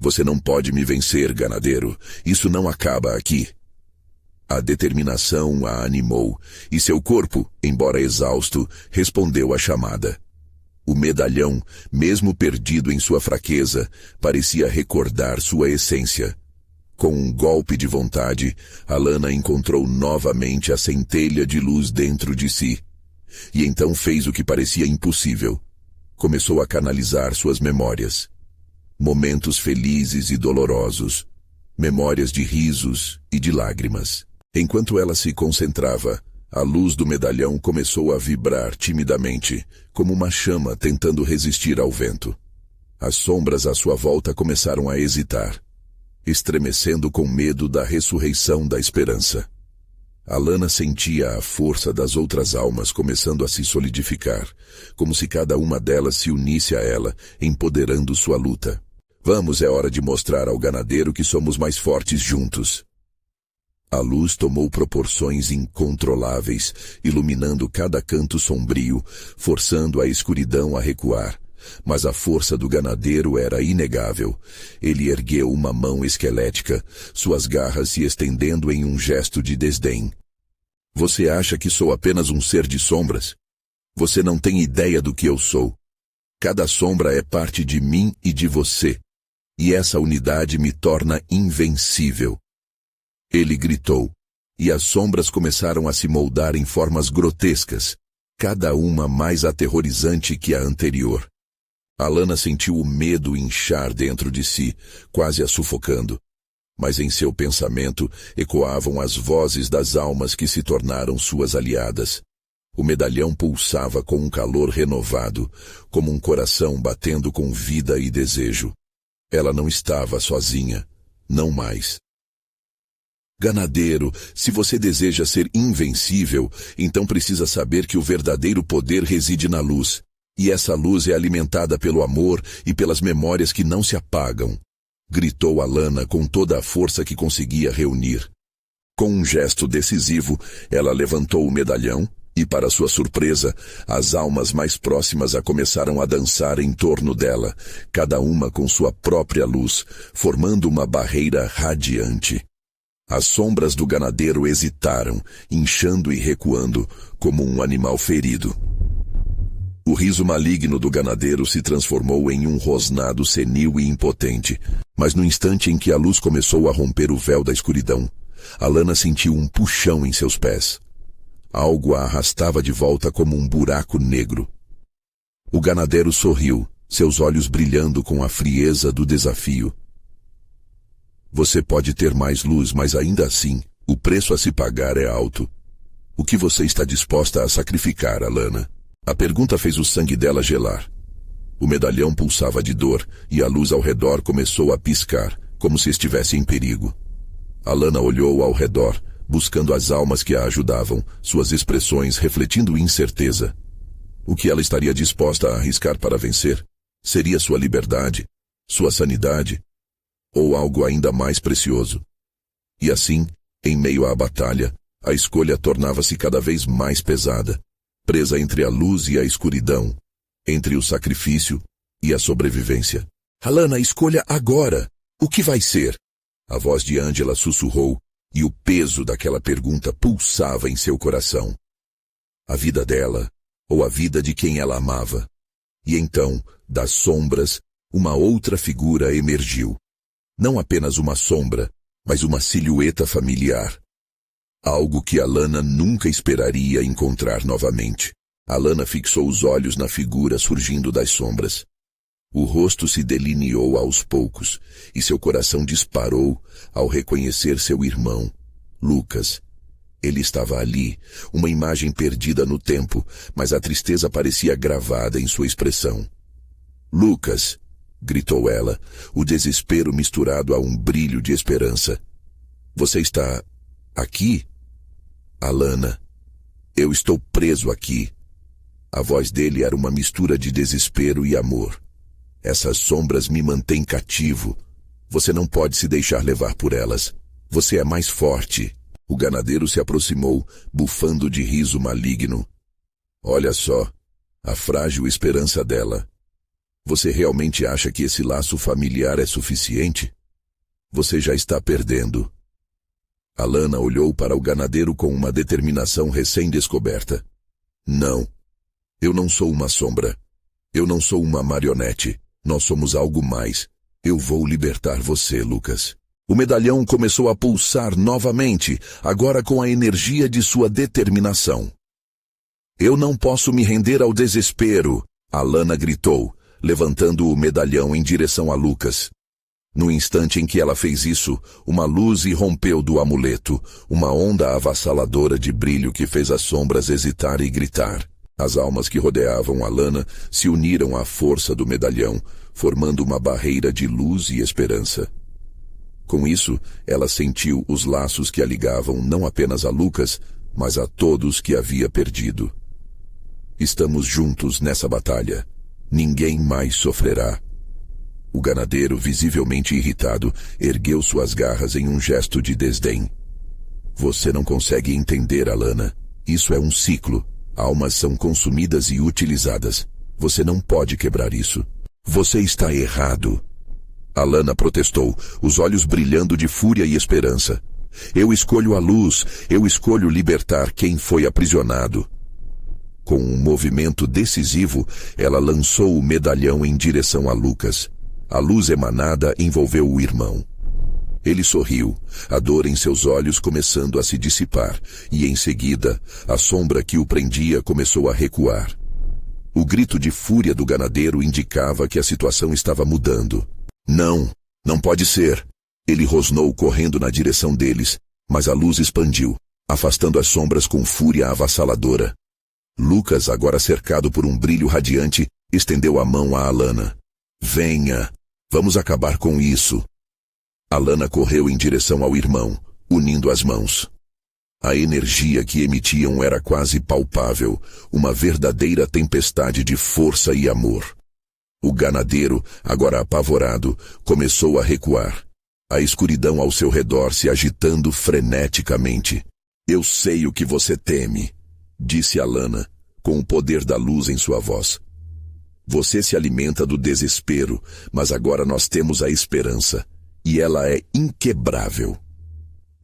Você não pode me vencer, ganadeiro. Isso não acaba aqui. A determinação a animou, e seu corpo, embora exausto, respondeu à chamada. O medalhão, mesmo perdido em sua fraqueza, parecia recordar sua essência. Com um golpe de vontade, Alana encontrou novamente a centelha de luz dentro de si. E então fez o que parecia impossível. Começou a canalizar suas memórias. Momentos felizes e dolorosos. Memórias de risos e de lágrimas. Enquanto ela se concentrava, a luz do medalhão começou a vibrar timidamente, como uma chama tentando resistir ao vento. As sombras à sua volta começaram a hesitar, estremecendo com medo da ressurreição da esperança. Alana sentia a força das outras almas começando a se solidificar, como se cada uma delas se unisse a ela, empoderando sua luta. Vamos, é hora de mostrar ao ganadeiro que somos mais fortes juntos. A luz tomou proporções incontroláveis, iluminando cada canto sombrio, forçando a escuridão a recuar. Mas a força do ganadeiro era inegável. Ele ergueu uma mão esquelética, suas garras se estendendo em um gesto de desdém. Você acha que sou apenas um ser de sombras? Você não tem ideia do que eu sou. Cada sombra é parte de mim e de você. E essa unidade me torna invencível. Ele gritou, e as sombras começaram a se moldar em formas grotescas, cada uma mais aterrorizante que a anterior. Alana sentiu o medo inchar dentro de si, quase a sufocando. Mas em seu pensamento ecoavam as vozes das almas que se tornaram suas aliadas. O medalhão pulsava com um calor renovado, como um coração batendo com vida e desejo. Ela não estava sozinha, não mais. Ganadeiro, se você deseja ser invencível, então precisa saber que o verdadeiro poder reside na luz. E essa luz é alimentada pelo amor e pelas memórias que não se apagam. Gritou Alana com toda a força que conseguia reunir. Com um gesto decisivo, ela levantou o medalhão e, para sua surpresa, as almas mais próximas a começaram a dançar em torno dela, cada uma com sua própria luz, formando uma barreira radiante. As sombras do ganadeiro hesitaram, inchando e recuando, como um animal ferido. O riso maligno do ganadeiro se transformou em um rosnado senil e impotente, mas no instante em que a luz começou a romper o véu da escuridão, Alana sentiu um puxão em seus pés. Algo a arrastava de volta como um buraco negro. O ganadeiro sorriu, seus olhos brilhando com a frieza do desafio. Você pode ter mais luz, mas ainda assim, o preço a se pagar é alto. O que você está disposta a sacrificar, Alana? A pergunta fez o sangue dela gelar. O medalhão pulsava de dor e a luz ao redor começou a piscar, como se estivesse em perigo. Alana olhou ao redor, buscando as almas que a ajudavam, suas expressões refletindo incerteza. O que ela estaria disposta a arriscar para vencer? Seria sua liberdade? Sua sanidade? Ou algo ainda mais precioso? E assim, em meio à batalha, a escolha tornava-se cada vez mais pesada, presa entre a luz e a escuridão, entre o sacrifício e a sobrevivência. Alana, escolha agora! O que vai ser? A voz de Angela sussurrou, e o peso daquela pergunta pulsava em seu coração. A vida dela, ou a vida de quem ela amava. E então, das sombras, uma outra figura emergiu. Não apenas uma sombra, mas uma silhueta familiar. Algo que Alana nunca esperaria encontrar novamente. Alana fixou os olhos na figura surgindo das sombras. O rosto se delineou aos poucos, e seu coração disparou ao reconhecer seu irmão, Lucas. Ele estava ali, uma imagem perdida no tempo, mas a tristeza parecia gravada em sua expressão. Lucas! Gritou ela, o desespero misturado a um brilho de esperança. Você está aqui? Alana, eu estou preso aqui. A voz dele era uma mistura de desespero e amor. Essas sombras me mantêm cativo. Você não pode se deixar levar por elas. Você é mais forte. O ganadeiro se aproximou, bufando de riso maligno. Olha só, a frágil esperança dela. Você realmente acha que esse laço familiar é suficiente? Você já está perdendo. Alana olhou para o ganadeiro com uma determinação recém-descoberta. Não. Eu não sou uma sombra. Eu não sou uma marionete. Nós somos algo mais. Eu vou libertar você, Lucas. O medalhão começou a pulsar novamente, agora com a energia de sua determinação. Eu não posso me render ao desespero, Alana gritou, levantando o medalhão em direção a Lucas. No instante em que ela fez isso, uma luz irrompeu do amuleto, uma onda avassaladora de brilho que fez as sombras hesitar e gritar. As almas que rodeavam Alana se uniram à força do medalhão, formando uma barreira de luz e esperança. Com isso, ela sentiu os laços que a ligavam não apenas a Lucas, mas a todos que havia perdido. Estamos juntos nessa batalha. Ninguém mais sofrerá. O ganadeiro, visivelmente irritado, ergueu suas garras em um gesto de desdém. Você não consegue entender, Alana. Isso é um ciclo. Almas são consumidas e utilizadas. Você não pode quebrar isso. Você está errado. Alana protestou, os olhos brilhando de fúria e esperança. Eu escolho a luz, eu escolho libertar quem foi aprisionado. Com um movimento decisivo, ela lançou o medalhão em direção a Lucas. A luz emanada envolveu o irmão. Ele sorriu, a dor em seus olhos começando a se dissipar, e em seguida, a sombra que o prendia começou a recuar. O grito de fúria do ganadeiro indicava que a situação estava mudando. Não, não pode ser. Ele rosnou correndo na direção deles, mas a luz expandiu, afastando as sombras com fúria avassaladora. Lucas, agora cercado por um brilho radiante, estendeu a mão a Alana. Venha, vamos acabar com isso. Alana correu em direção ao irmão, unindo as mãos. A energia que emitiam era quase palpável, uma verdadeira tempestade de força e amor. O ganadeiro, agora apavorado, começou a recuar. A escuridão ao seu redor se agitando freneticamente. Eu sei o que você teme, disse Alana, com o poder da luz em sua voz. Você se alimenta do desespero, mas agora nós temos a esperança, e ela é inquebrável.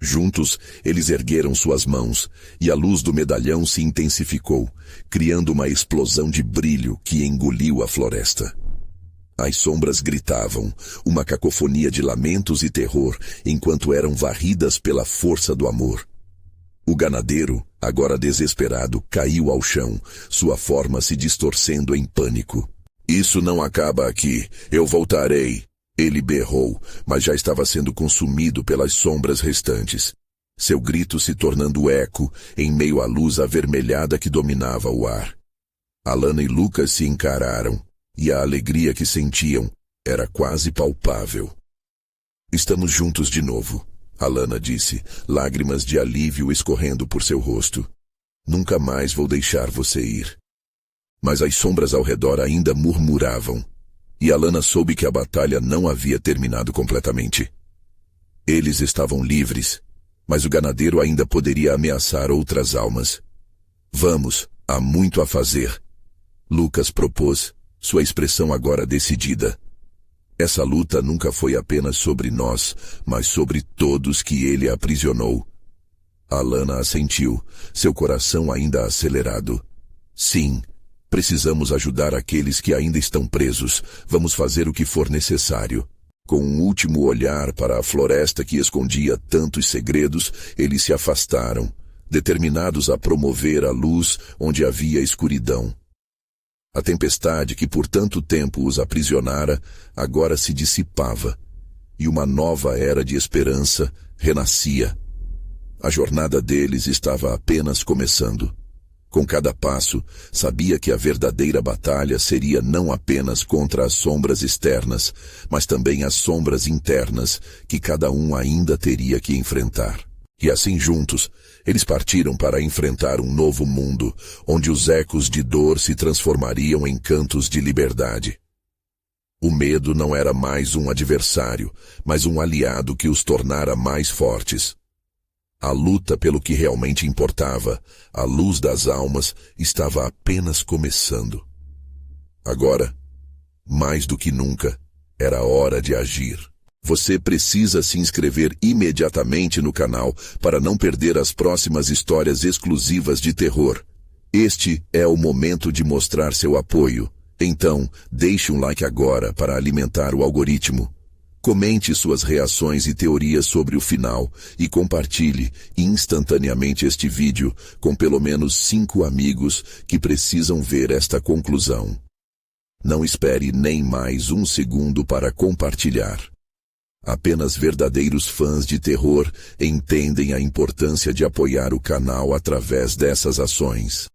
Juntos, eles ergueram suas mãos, e a luz do medalhão se intensificou, criando uma explosão de brilho que engoliu a floresta. As sombras gritavam, uma cacofonia de lamentos e terror, enquanto eram varridas pela força do amor. O ganadeiro, agora desesperado, caiu ao chão, sua forma se distorcendo em pânico. Isso não acaba aqui, eu voltarei. Ele berrou, mas já estava sendo consumido pelas sombras restantes. Seu grito se tornando eco em meio à luz avermelhada que dominava o ar. Alana e Lucas se encararam, e a alegria que sentiam era quase palpável. Estamos juntos de novo, Alana disse, lágrimas de alívio escorrendo por seu rosto. Nunca mais vou deixar você ir. Mas as sombras ao redor ainda murmuravam, e Alana soube que a batalha não havia terminado completamente. Eles estavam livres, mas o ganadeiro ainda poderia ameaçar outras almas. Vamos, há muito a fazer, Lucas propôs, sua expressão agora decidida. Essa luta nunca foi apenas sobre nós, mas sobre todos que ele aprisionou. Alana assentiu, seu coração ainda acelerado. Sim, precisamos ajudar aqueles que ainda estão presos. Vamos fazer o que for necessário. Com um último olhar para a floresta que escondia tantos segredos, eles se afastaram, determinados a promover a luz onde havia escuridão. A tempestade que por tanto tempo os aprisionara agora se dissipava, e uma nova era de esperança renascia. A jornada deles estava apenas começando. Com cada passo, sabia que a verdadeira batalha seria não apenas contra as sombras externas, mas também as sombras internas que cada um ainda teria que enfrentar. E assim juntos, eles partiram para enfrentar um novo mundo, onde os ecos de dor se transformariam em cantos de liberdade. O medo não era mais um adversário, mas um aliado que os tornara mais fortes. A luta pelo que realmente importava, a luz das almas, estava apenas começando. Agora, mais do que nunca, era hora de agir. Você precisa se inscrever imediatamente no canal para não perder as próximas histórias exclusivas de terror. Este é o momento de mostrar seu apoio. Então, deixe um like agora para alimentar o algoritmo. Comente suas reações e teorias sobre o final e compartilhe instantaneamente este vídeo com pelo menos 5 amigos que precisam ver esta conclusão. Não espere nem mais um segundo para compartilhar. Apenas verdadeiros fãs de terror entendem a importância de apoiar o canal através dessas ações.